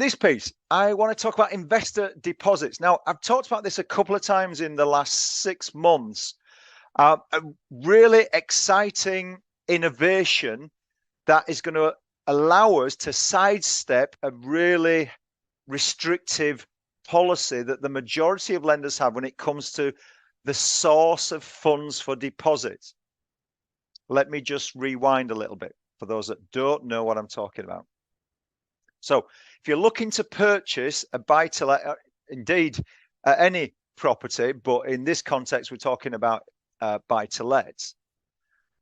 this piece, I want to talk about investor deposits. Now, I've talked about this a couple of times in the last 6 months. A really exciting innovation that is going to allow us to sidestep a really restrictive policy that the majority of lenders have when it comes to the source of funds for deposits. Let me just rewind a little bit for those that don't know what I'm talking about. So if you're looking to purchase a buy-to-let, indeed any property, but in this context, we're talking about buy-to-lets,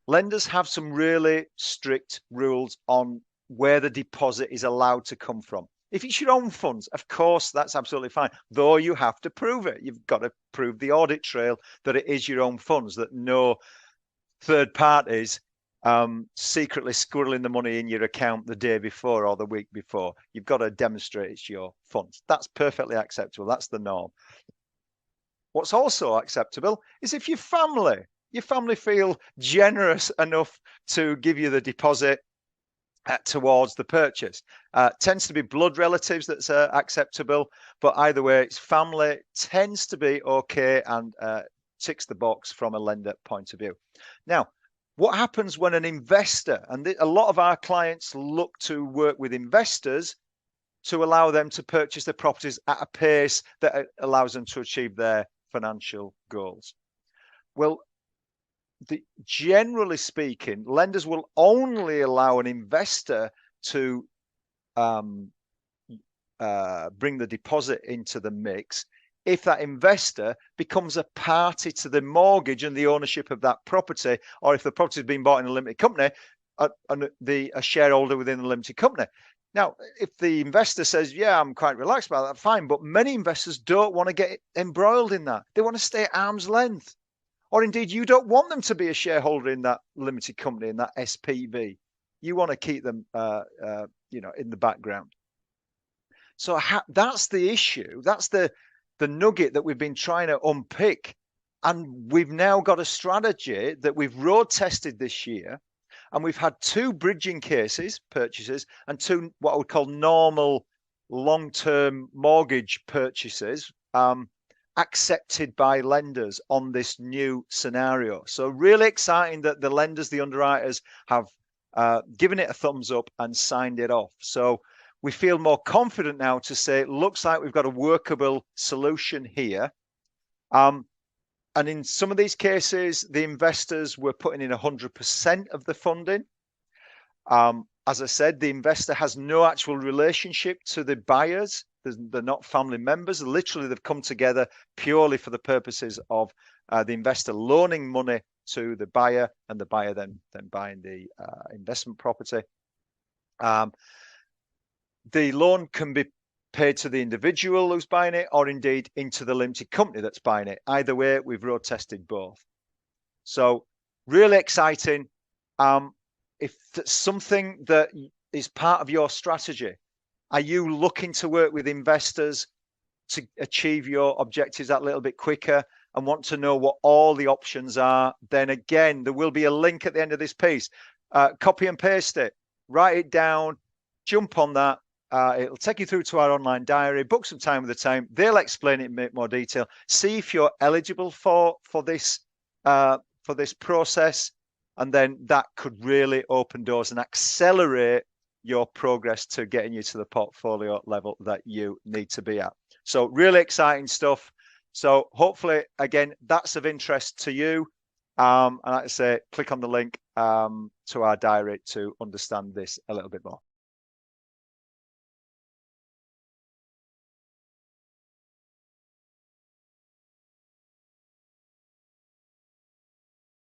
lenders have some really strict rules on where the deposit is allowed to come from. If it's your own funds, of course, that's absolutely fine, though you have to prove it. You've got to prove the audit trail that it is your own funds, that no third parties secretly squirreling the money in your account the day before or the week before. You've got to demonstrate it's your funds. That's perfectly acceptable. That's the norm. What's also acceptable is if your family feel generous enough to give you the deposit towards the purchase. Tends to be blood relatives that's acceptable, but either way, it's family tends to be okay and ticks the box from a lender point of view. Now, what happens when an investor, and a lot of our clients look to work with investors to allow them to purchase their properties at a pace that allows them to achieve their financial goals. Well, generally speaking, lenders will only allow an investor to bring the deposit into the mix if that investor becomes a party to the mortgage and the ownership of that property, or if the property has been bought in a limited company, and a shareholder within the limited company. Now, if the investor says, yeah, I'm quite relaxed about that, fine, but many investors don't want to get embroiled in that. They want to stay at arm's length. Or indeed, you don't want them to be a shareholder in that limited company, in that SPV. You want to keep them, in the background. So that's the issue. That's the nugget that we've been trying to unpick. And we've now got a strategy that we've road tested this year. And we've had 2 bridging cases, purchases, and 2 what I would call normal long-term mortgage purchases, accepted by lenders on this new scenario. So really exciting that the lenders, the underwriters, have given it a thumbs up and signed it off. So we feel more confident now to say it looks like we've got a workable solution here. And in some of these cases, the investors were putting in 100% of the funding. As I said, the investor has no actual relationship to the buyers. They're not family members. Literally, they've come together purely for the purposes of the investor loaning money to the buyer, and the buyer then buying the investment property. The loan can be paid to the individual who's buying it, or indeed into the limited company that's buying it. Either way, we've road tested both. So really exciting. If that's something that is part of your strategy, are you looking to work with investors to achieve your objectives that little bit quicker and want to know what all the options are? Then again, there will be a link at the end of this piece. Copy and paste it, write it down, jump on that. It'll take you through to our online diary, book some time with the team. They'll explain it in more detail. See if you're eligible for this process. And then that could really open doors and accelerate your progress to getting you to the portfolio level that you need to be at. So really exciting stuff. So hopefully, again, that's of interest to you. And like I say, click on the link to our diary to understand this a little bit more.